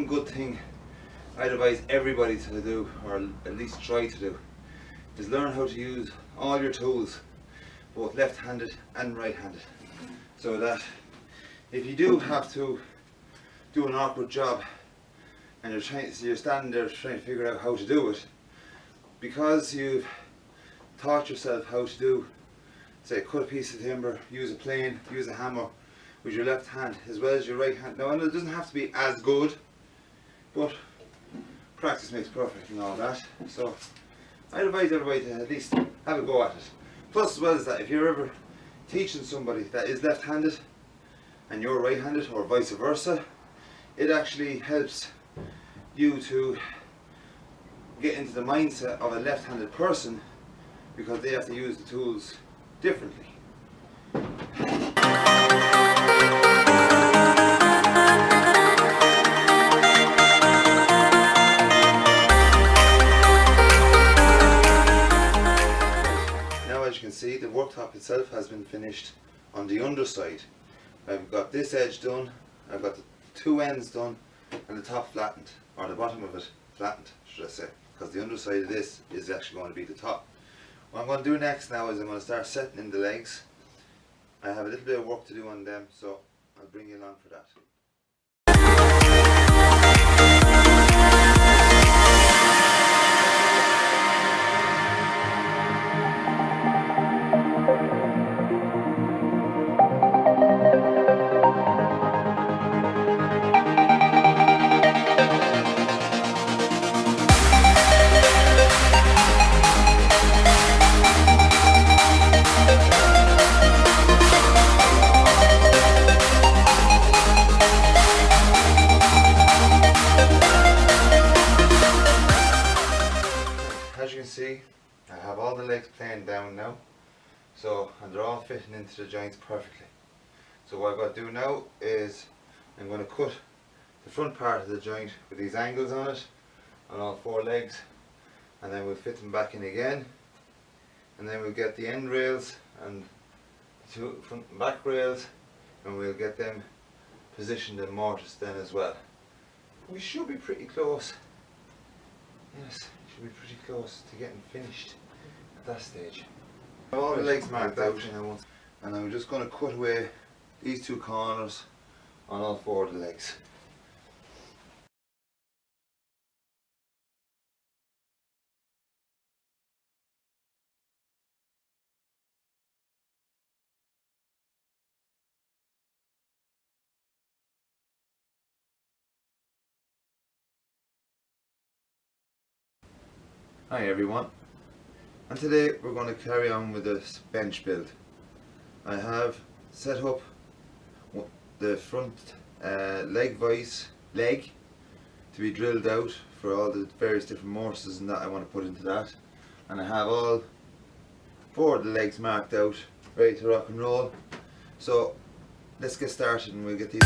one good thing I'd advise everybody to do, or at least try to do, is learn how to use all your tools, both left-handed and right-handed, so that if you do have to do an awkward job and you're standing there trying to figure out how to do it, because you've taught yourself how to do, say, cut a piece of timber, use a plane, use a hammer with your left hand as well as your right hand. Now, it doesn't have to be as good, but practice makes perfect and all that. So I'd advise everybody to at least have a go at it. Plus, as well as that, if you're ever teaching somebody that is left-handed and you're right-handed, or vice versa, it actually helps you to get into the mindset of a left-handed person, because they have to use the tools differently. Now, as you can see, the worktop itself has been finished on the underside. I've got this edge done, I've got the two ends done, and the top flattened, or the bottom of it flattened, should I say, because the underside of this is actually going to be the top. What I'm going to do next now is I'm going to start setting in the legs. I have a little bit of work to do on them, so I'll bring you along for that. As you can see, I have all the legs planed down now, and they're all fitting into the joints perfectly. So what I've got to do now is I'm going to cut the front part of the joint with these angles on it, on all four legs, and then we'll fit them back in again, and then we'll get the end rails and the two front and back rails, and we'll get them positioned in mortise then as well. We should be pretty close. Yes, should be pretty close to getting finished at that stage. All the legs marked out, and I'm just going to cut away these two corners on all four of the legs. Hi everyone, and today we're going to carry on with this bench build. I have set up the front leg vise leg to be drilled out for all the various different mortises and that I want to put into that, and I have all four of the legs marked out, ready to rock and roll. So let's get started and we'll get these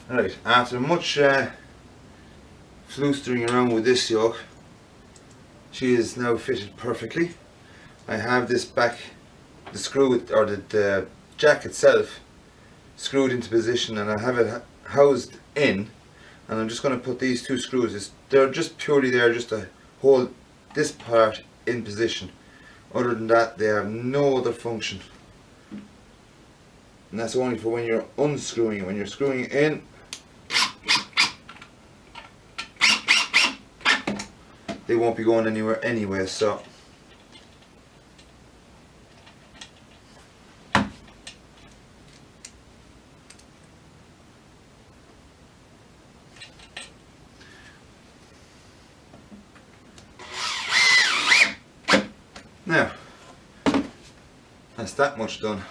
Right, after much floostering around with this yoke, she is now fitted perfectly. I have this back, the screw or the jack itself screwed into position, and I have it housed in, and I'm just going to put these two screws, they're just purely there just to hold this part in position. Other than that, they have no other function, and that's only for when you're unscrewing it. When you're screwing it in, they won't be going anywhere anyway. So now, that's that much done.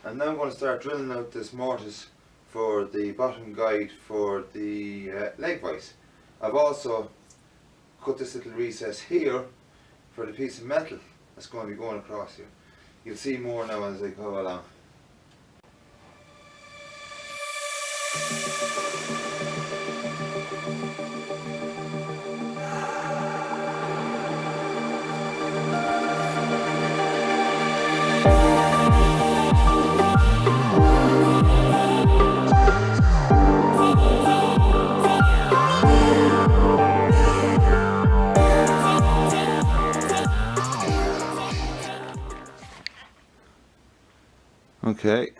And now I'm going to start drilling out this mortise for the bottom guide for the leg vise. I've also cut this little recess here for the piece of metal that's going to be going across here. You'll see more now as I go along. Okay,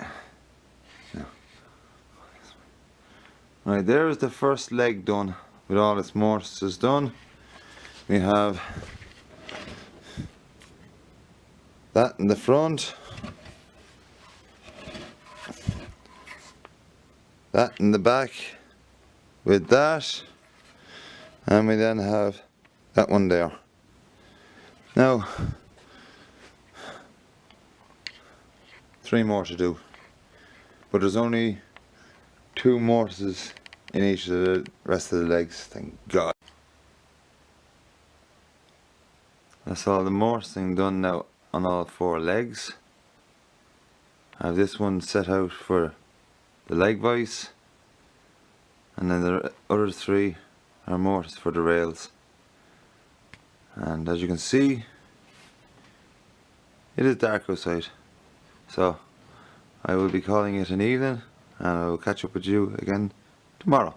right, there is the first leg done with all its mortises done. We have that in the front, that in the back with that, and we then have that one there. Now, 3 more to do, but there's only 2 mortises in each of the rest of the legs, thank God. That's all the mortising done now on all 4 legs. I have this one set out for the leg vise, and then the other 3 are mortise for the rails. And as you can see, it is dark outside, so I will be calling it an evening, and I will catch up with you again tomorrow.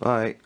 Bye.